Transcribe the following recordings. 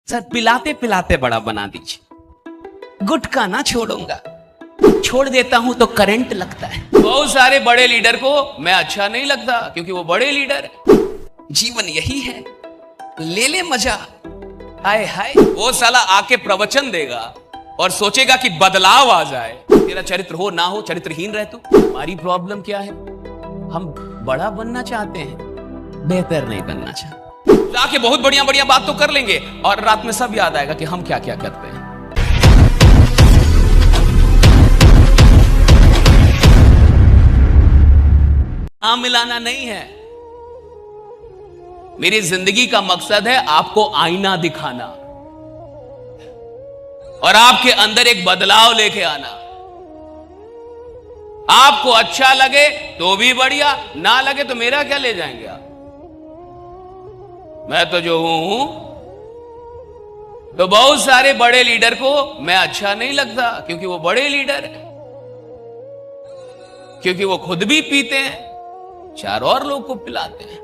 Sir पिलाते पिलाते बड़ा बना दीजिए। गुटखा ना छोड़ूंगा, छोड़ देता हूं तो करंट लगता है। बहुत सारे बड़े लीडर को मैं अच्छा नहीं लगता क्योंकि वो बड़े लीडर है। जीवन यही है, ले ले मजा। हाय हाय, वो साला आके प्रवचन देगा और सोचेगा कि बदलाव आ जाए। तेरा चरित्र हो ना हो, चरित्रहीन रह तू। हमारी प्रॉब्लम क्या है? हम बड़ा बनना चाहते हैं, बेहतर नहीं बनना चाहते। जाके बहुत बढ़िया बढ़िया बात तो कर लेंगे और रात में सब याद आएगा कि हम क्या क्या करते हैं। मिलाना नहीं है। मेरी जिंदगी का मकसद है आपको आईना दिखाना और आपके अंदर एक बदलाव लेके आना। आपको अच्छा लगे तो भी बढ़िया, ना लगे तो मेरा क्या ले जाएंगे आप? मैं तो जो हूं। तो बहुत सारे बड़े लीडर को मैं अच्छा नहीं लगता क्योंकि वो बड़े लीडर है, क्योंकि वो खुद भी पीते हैं, चार और लोग को पिलाते हैं,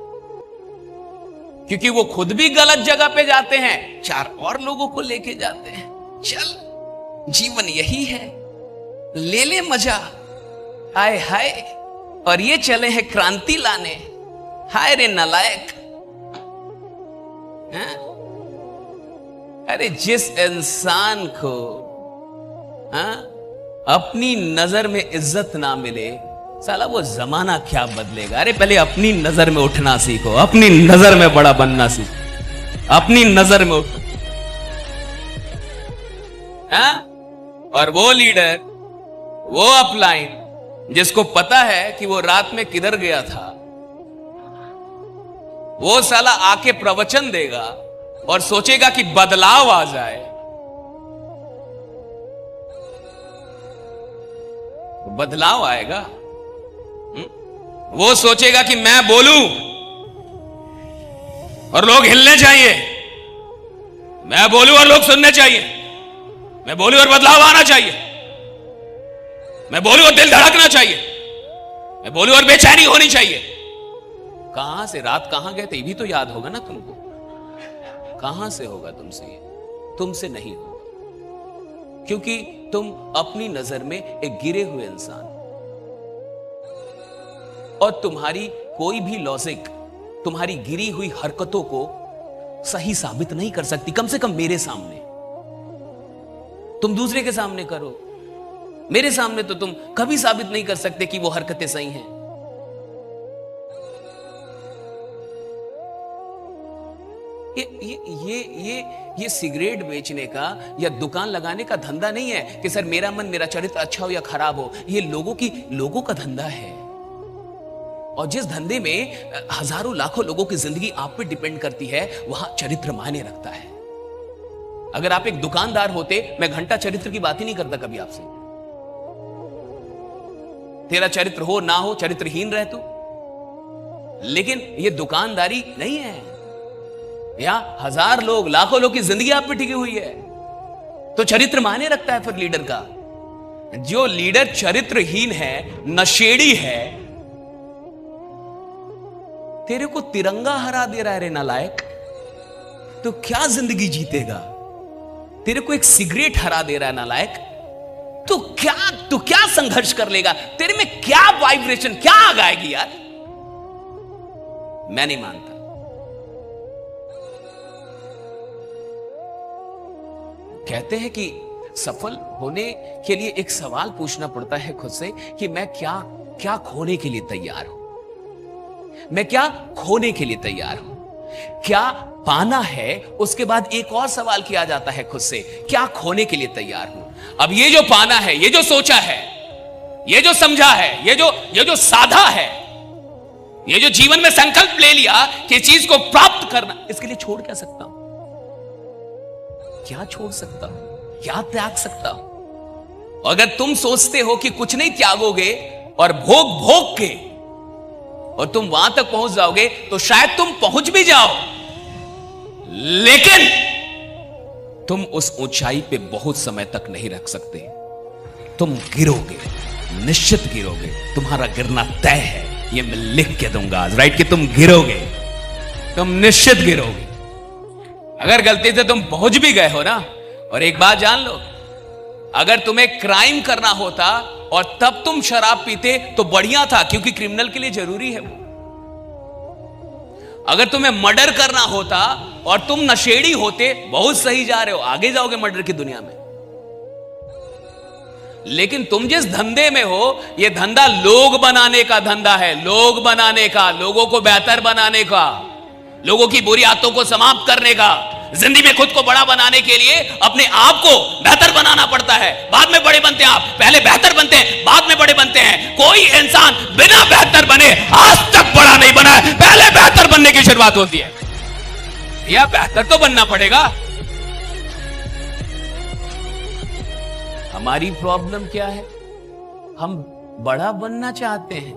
क्योंकि वो खुद भी गलत जगह पे जाते हैं, चार और लोगों को लेके जाते हैं। चल, जीवन यही है, ले ले मजा। हाय हाय, और ये चले हैं क्रांति लाने। हाय रे नालायक। अरे जिस इंसान को अपनी नजर में इज्जत ना मिले, साला वो जमाना क्या बदलेगा। अरे पहले अपनी नजर में उठना सीखो, अपनी नजर में बड़ा बनना सीखो, अपनी नजर में उठो। और वो लीडर, वो अपलाइन जिसको पता है कि वो रात में किधर गया था, वो साला आके प्रवचन देगा और सोचेगा कि बदलाव आ जाए। बदलाव आएगा। वो सोचेगा कि मैं बोलूं और लोग हिलने चाहिए, मैं बोलूं और लोग सुनने चाहिए, मैं बोलूं और बदलाव आना चाहिए, मैं बोलूं और दिल धड़कना चाहिए, मैं बोलूं और बेचैनी होनी चाहिए। कहां से, रात कहां गए थे, ये भी तो याद होगा ना तुमको। कहां से होगा तुमसे? ये तुमसे नहीं होगा क्योंकि तुम अपनी नजर में एक गिरे हुए इंसान, और तुम्हारी कोई भी लॉजिक तुम्हारी गिरी हुई हरकतों को सही साबित नहीं कर सकती। कम से कम मेरे सामने। तुम दूसरे के सामने करो, मेरे सामने तो तुम कभी साबित नहीं कर सकते कि वो हरकतें सही हैं। ये सिगरेट बेचने का या दुकान लगाने का धंधा नहीं है कि सर मेरा मन, मेरा चरित्र अच्छा हो या खराब हो। ये लोगों का धंधा है। और जिस धंधे में हजारों लाखों लोगों की जिंदगी आप पे डिपेंड करती है, वहां चरित्र मायने रखता है। अगर आप एक दुकानदार होते, मैं घंटा चरित्र की बात ही नहीं करता कभी आपसे। तेरा चरित्र हो ना हो, चरित्रहीन रह तू। लेकिन ये दुकानदारी नहीं है। यहां हजार लोग, लाखों लोग की जिंदगी आप पे टिकी हुई है, तो चरित्र मायने रखता है फिर लीडर का। जो लीडर चरित्रहीन है, नशेड़ी है, तेरे को तिरंगा हरा दे रहा है रे नालायक, तो क्या जिंदगी जीतेगा? तेरे को एक सिगरेट हरा दे रहा है नालायक, तो क्या संघर्ष कर लेगा? तेरे में क्या वाइब्रेशन, क्या आग आएगी यार? मैं नहीं मानता। कहते हैं कि सफल होने के लिए एक सवाल पूछना पड़ता है खुद से कि मैं क्या खोने के लिए तैयार हूं। मैं क्या खोने के लिए तैयार हूं, क्या पाना है। उसके बाद एक और सवाल किया जाता है खुद से, क्या खोने के लिए तैयार हूं। अब ये जो पाना है, ये जो सोचा है, ये जो समझा है, ये जो साधा है, ये जो जीवन में संकल्प ले लिया कि चीज को प्राप्त करना, इसके लिए छोड़ क्या सकता हूं? क्या छोड़ सकता हूं? क्या त्याग सकता हूं? अगर तुम सोचते हो कि कुछ नहीं त्यागोगे और भोग के और तुम वहां तक पहुंच जाओगे, तो शायद तुम पहुंच भी जाओ, लेकिन तुम उस ऊंचाई पे बहुत समय तक नहीं रख सकते। तुम गिरोगे, निश्चित गिरोगे। तुम्हारा गिरना तय है, ये मैं लिख के दूंगा आज, राइट, कि तुम गिरोगे, तुम निश्चित गिरोगे। अगर गलती से तुम पहुंच भी गए हो ना, और एक बात जान लो, अगर तुम्हें क्राइम करना होता और तब तुम शराब पीते तो बढ़िया था, क्योंकि क्रिमिनल के लिए जरूरी है वो। अगर तुम्हें मर्डर करना होता और तुम नशेड़ी होते, बहुत सही जा रहे हो, आगे जाओगे मर्डर की दुनिया में। लेकिन तुम जिस धंधे में हो, यह धंधा लोग बनाने का धंधा है, लोग बनाने का, लोगों को बेहतर बनाने का, लोगों की बुरी आदतों को समाप्त करने का। जिंदगी में खुद को बड़ा बनाने के लिए अपने आप को बेहतर बनाना पड़ता है, बाद में बड़े बनते हैं आप। पहले बेहतर बनते हैं, बाद में बड़े बनते हैं। कोई इंसान बिना बेहतर बने आज तक बड़ा नहीं बना है, पहले बेहतर बनने की शुरुआत होती है। या बेहतर तो बनना पड़ेगा। हमारी प्रॉब्लम क्या है? हम बड़ा बनना चाहते हैं,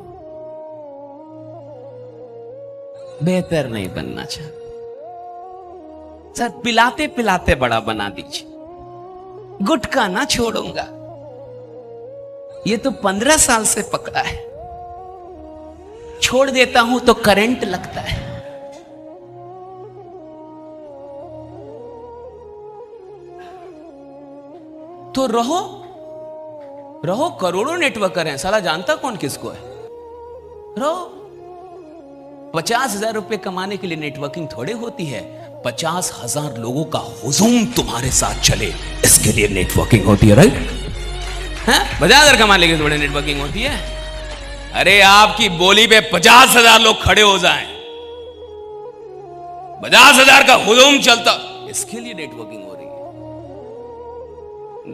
बेहतर नहीं बनना चाहते। सर, पिलाते पिलाते बड़ा बना दीजिए, गुटखा ना छोड़ूंगा, ये तो 15 साल से पकड़ा है, छोड़ देता हूं तो करंट लगता है। तो रहो रहो, करोड़ों नेटवर्कर हैं, साला जानता कौन किसको है। रहो। 50,000 रुपए कमाने के लिए नेटवर्किंग थोड़े होती है, 50,000 लोगों का हुजूम तुम्हारे साथ चले, इसके लिए नेटवर्किंग होती है। राइट? 50,000 कमाने के लिए थोड़े नेटवर्किंग होती है। अरे आपकी बोली पे 50,000 लोग खड़े हो जाएं, 50,000 का हुजूम चलता, इसके लिए नेटवर्किंग हो रही है।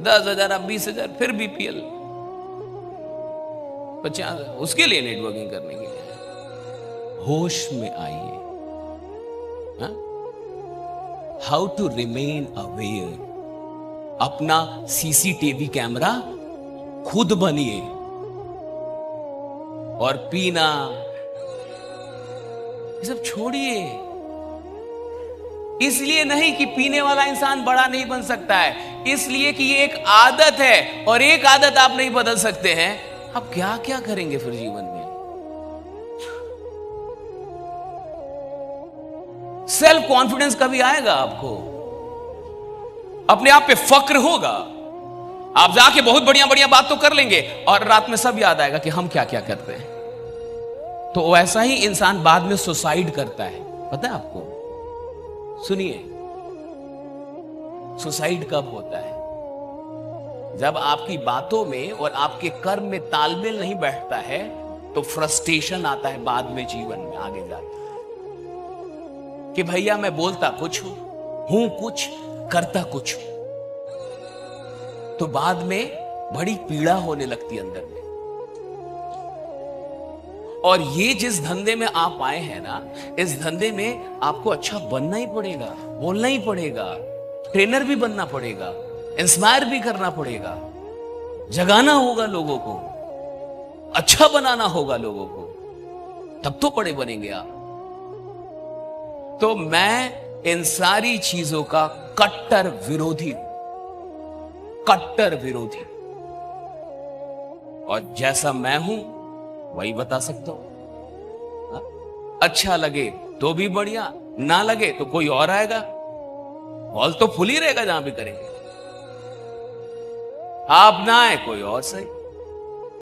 10,000 अब 20,000, फिर बीपीएल 50,000, उसके लिए नेटवर्किंग करने के लिए। होश में आइए। How to remain aware. अपना सीसीटीवी कैमरा खुद बनिए। और पीना ये सब छोड़िए। इसलिए नहीं कि पीने वाला इंसान बड़ा नहीं बन सकता है, इसलिए कि ये एक आदत है, और एक आदत आप नहीं बदल सकते हैं। आप क्या क्या करेंगे फिर जीवन में? सेल्फ कॉन्फिडेंस कभी आएगा आपको? अपने आप पे फक्र होगा। आप जाके बहुत बढ़िया बढ़िया बात तो कर लेंगे, और रात में सब याद आएगा कि हम क्या क्या करते हैं। तो वैसा ही इंसान बाद में सुसाइड करता है, पता है आपको? सुनिए, सुसाइड कब होता है? जब आपकी बातों में और आपके कर्म में तालमेल नहीं बैठता है, तो फ्रस्ट्रेशन आता है बाद में, जीवन में आगे जाकर, कि भैया मैं बोलता कुछ हूं कुछ, करता कुछ हूं। तो बाद में बड़ी पीड़ा होने लगती अंदर में। और ये जिस धंधे में आप आए हैं ना, इस धंधे में आपको अच्छा बनना ही पड़ेगा, बोलना ही पड़ेगा, ट्रेनर भी बनना पड़ेगा, इंस्पायर भी करना पड़ेगा, जगाना होगा लोगों को, अच्छा बनाना होगा लोगों को, तब तो बड़े बनेंगे आप। तो मैं इन सारी चीजों का कट्टर विरोधी हूं, कट्टर विरोधी। और जैसा मैं हूं वही बता सकता हूं। अच्छा लगे तो भी बढ़िया, ना लगे तो कोई और आएगा, हॉल तो फुल ही रहेगा जहां भी करेंगे। आप ना आए, कोई और सही।